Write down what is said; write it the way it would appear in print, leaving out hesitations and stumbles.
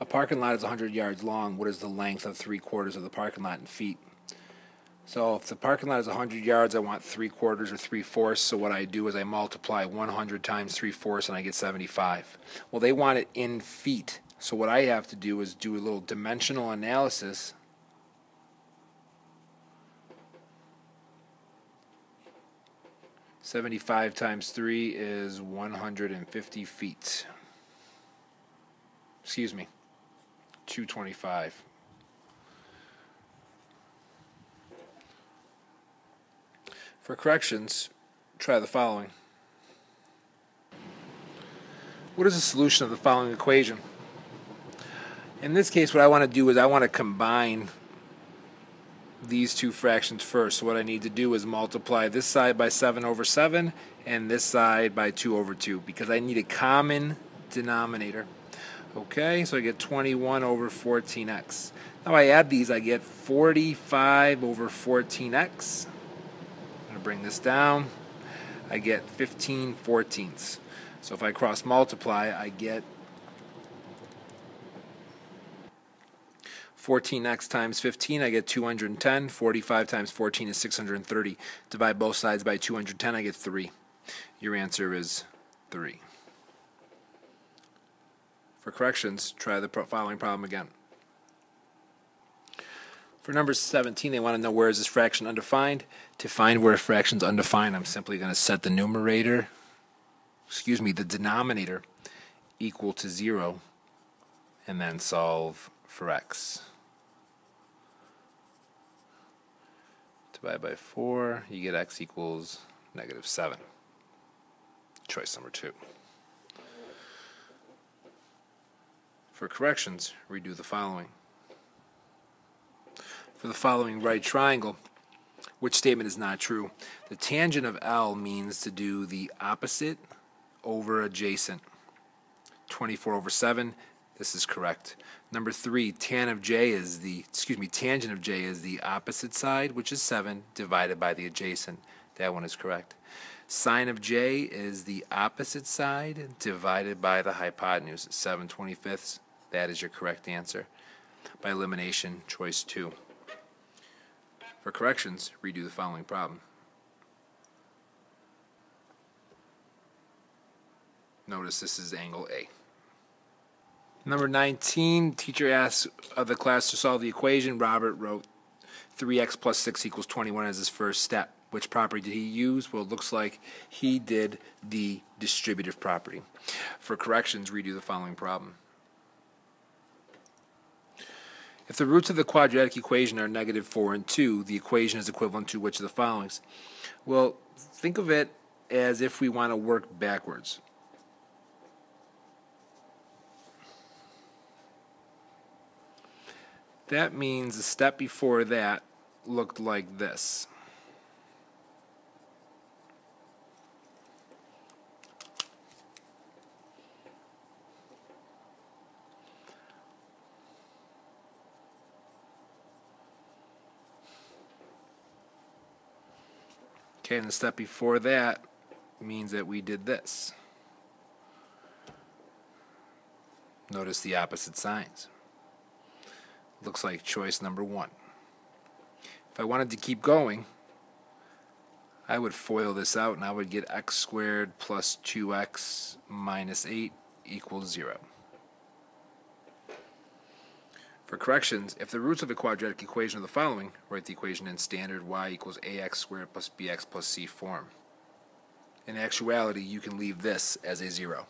A parking lot is 100 yards long. What is the length of 3/4 of the parking lot in feet? So if the parking lot is 100 yards, I want 3/4 or 3/4. So what I do is I multiply 100 times 3/4 and I get 75. Well, they want it in feet. So what I have to do is do a little dimensional analysis. "75 times 3 is 150 feet. Excuse me, 225. For corrections, try the following. What is the solution of the following equation? In this case, what I want to do is I want to combine these two fractions first. So what I need to do is multiply this side by 7/7 and this side by 2/2 because I need a common denominator. Okay, so I get 21/14x. Now I add these, I get 45/14x. I'm going to bring this down. I get 15/14. So if I cross multiply, I get 14x times 15, I get 210. 45 times 14 is 630. Divide both sides by 210, I get 3. Your answer is 3. For corrections, try the following problem again. For number 17, they want to know where is this fraction undefined. To find where a fraction is undefined, I'm simply going to set the the denominator equal to 0 and then solve for x. Divide by 4, you get x equals -7. Choice number 2. For corrections, redo the following. For the following right triangle, which statement is not true? The tangent of L means to do the opposite over adjacent. 24/7, this is correct. Number 3, tangent of J is the opposite side, which is 7, divided by the adjacent. That one is correct. Sine of J is the opposite side divided by the hypotenuse, 7/25. That is your correct answer. By elimination, choice 2. For corrections, redo the following problem. Notice this is angle A. Number 19, teacher asks the class to solve the equation. Robert wrote 3x plus 6 equals 21 as his first step. Which property did he use? Well, it looks like he did the distributive property. For corrections, redo the following problem. If the roots of the quadratic equation are -4 and 2, the equation is equivalent to which of the followings? Well, think of it as if we want to work backwards. That means the step before that looked like this. Okay, and the step before that means that we did this. Notice the opposite signs. Looks like choice number 1. If I wanted to keep going, I would FOIL this out and I would get x squared plus 2x minus 8 equals 0. For corrections, if the roots of a quadratic equation are the following, write the equation in standard y equals ax squared plus bx plus c form. In actuality, you can leave this as a 0.